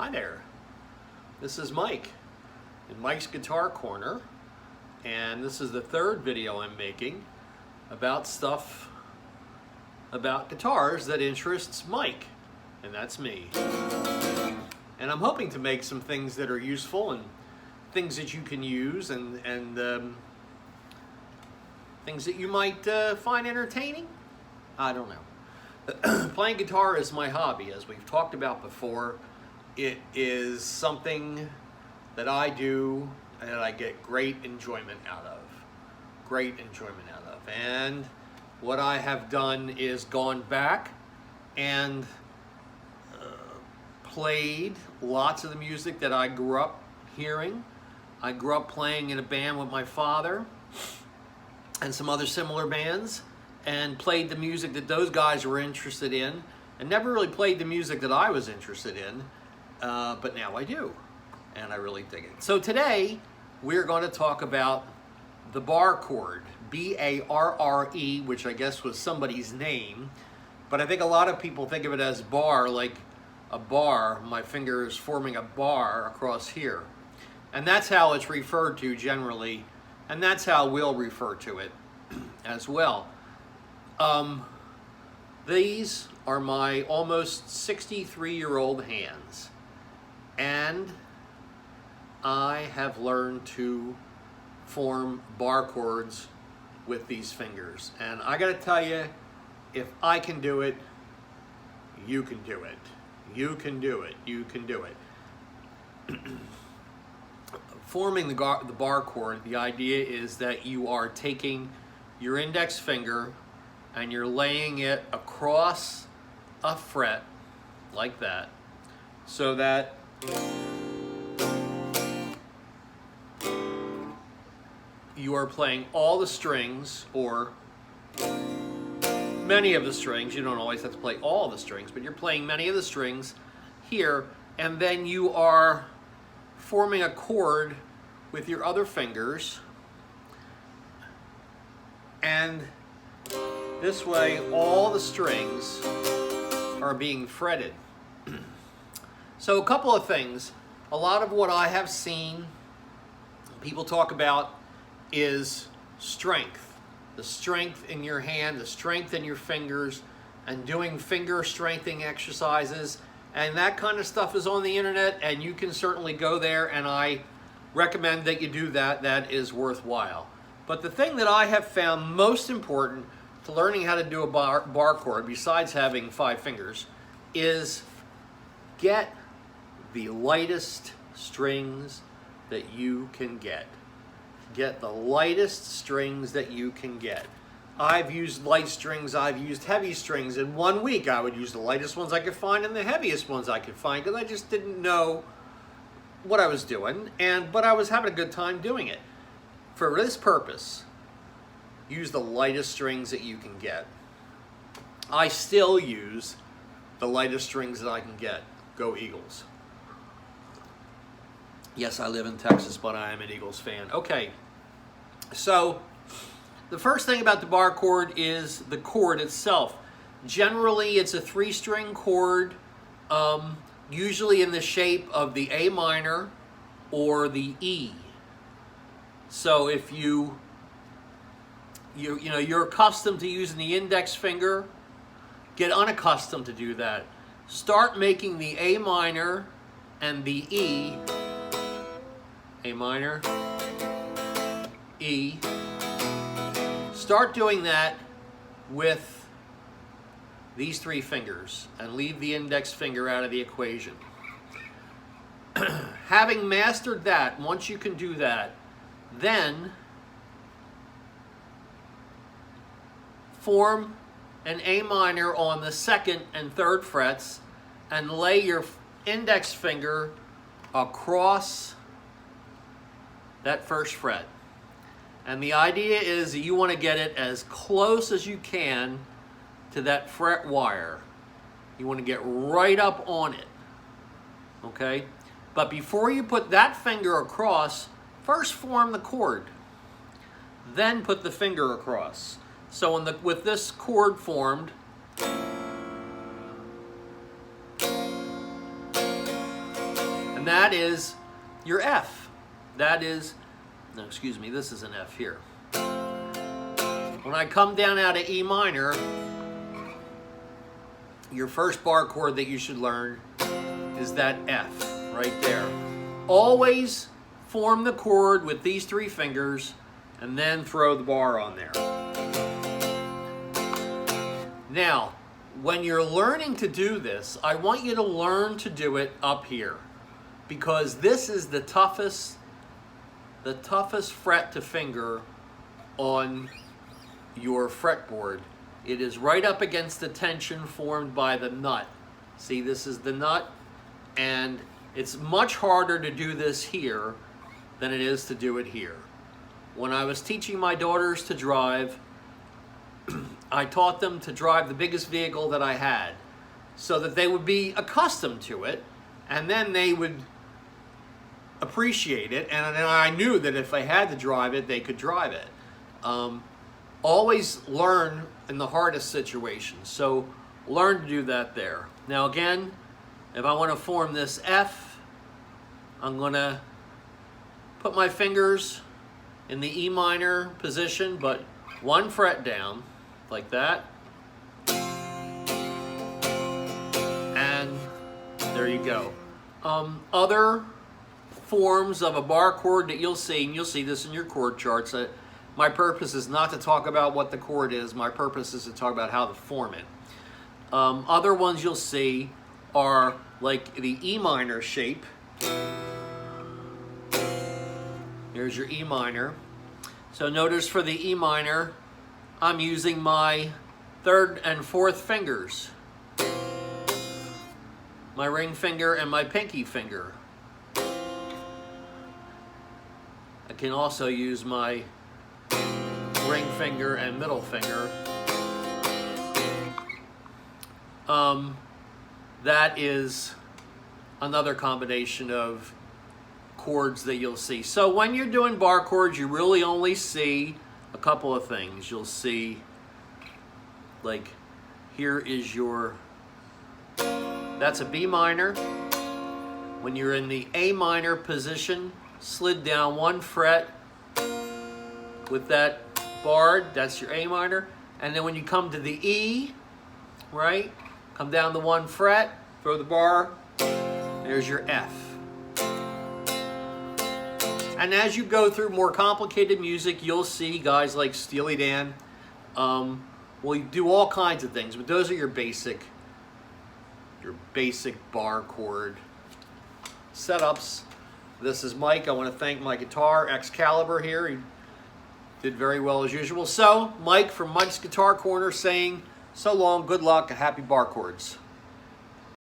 Hi there, this is Mike in Mike's Guitar Corner, and this is the third video I'm making about stuff about guitars that interests Mike, and that's me. And I'm hoping to make some things that are useful and things that you can use and things that you might find entertaining. I don't know. Playing guitar is my hobby, as we've talked about before. It is something that I do and I get great enjoyment out of. And what I have done is gone back and played lots of the music that I grew up hearing. I grew up playing in a band with my father and some other similar bands, and played the music that those guys were interested in, and never really played the music that I was interested in, but now I do, and I really dig it. So today we're going to talk about the Barre Chord, B-A-R-R-E, which I guess was somebody's name, but I think a lot of people think of it as bar, like a bar. My finger is forming a bar across here, and that's how it's referred to generally, and that's how we'll refer to it as well. These are my almost 63-year-old hands, and I have learned to form bar chords with these fingers. And I gotta tell you, if I can do it, you can do it. You can do it. You can do it. Forming the bar chord, the idea is that you are taking your index finger and you're laying it across a fret like that, so that you are playing all the strings, or many of the strings. You don't always have to play all the strings, but you're playing many of the strings here, and then you are forming a chord with your other fingers, and this way all the strings are being fretted. So a couple of things. A lot of what I have seen people talk about is strength. The strength in your hand, the strength in your fingers, and doing finger strengthening exercises. And that kind of stuff is on the internet, and you can certainly go there, and I recommend that you do that. That is worthwhile. But the thing that I have found most important to learning how to do a bar chord, besides having 5 fingers, is get the lightest strings that you can get. Get the lightest strings that you can get. I've used light strings, I've used heavy strings. In 1 week I would use the lightest ones I could find and the heaviest ones I could find, because I just didn't know what I was doing, but I was having a good time doing it. For this purpose, use the lightest strings that you can get. I still use the lightest strings that I can get. Go Eagles. Yes, I live in Texas, but I am an Eagles fan. Okay, so the first thing about the bar chord is the chord itself. Generally, it's a 3-string chord, usually in the shape of the A minor or the E. So if you're accustomed to using the index finger, get unaccustomed to do that. Start making the A minor and the E, A minor, E. Start doing that with these 3 fingers and leave the index finger out of the equation. Having mastered that, once you can do that, then form an A minor on the 2nd and 3rd frets and lay your index finger across that 1st fret. And the idea is that you want to get it as close as you can to that fret wire. You want to get right up on it, okay? But before you put that finger across, first form the chord, then put the finger across. So with this chord formed, and that is your F. That is, no, excuse me, this is an F here. When I come down out of E minor, your first bar chord that you should learn is that F right there. Always form the chord with these 3 fingers and then throw the bar on there. Now, when you're learning to do this, I want you to learn to do it up here, because this is the toughest fret to finger on your fretboard. It is right up against the tension formed by the nut. See, this is the nut, and it's much harder to do this here than it is to do it here. When I was teaching my daughters to drive, I taught them to drive the biggest vehicle that I had so that they would be accustomed to it, and then they would appreciate it, and then I knew that if they had to drive it, they could drive it. Always learn in the hardest situations, so learn to do that there. Now again, if I want to form this F, I'm going to put my fingers in the E minor position, but 1 fret down, like that. And there you go. Other forms of a bar chord that you'll see, and you'll see this in your chord charts. My purpose is not to talk about what the chord is. My purpose is to talk about how to form it. Other ones you'll see are like the E minor shape. Here's your E minor. So notice for the E minor, I'm using my 3rd and 4th fingers. My ring finger and my pinky finger. I can also use my ring finger and middle finger. That is another combination of chords that you'll see. So when you're doing bar chords, you really only see a couple of things. You'll see, like, here is your, that's a B minor. When you're in the A minor position, slid down 1 fret with that bar, that's your A minor. And then when you come to the E, right, come down the 1 fret, throw the bar, there's your F. And as you go through more complicated music, you'll see guys like Steely Dan will do all kinds of things, but those are your basic bar chord setups. This is Mike. I want to thank my guitar Excalibur here. He did very well as usual. So, Mike from Mike's Guitar Corner saying so long, good luck, and happy bar chords.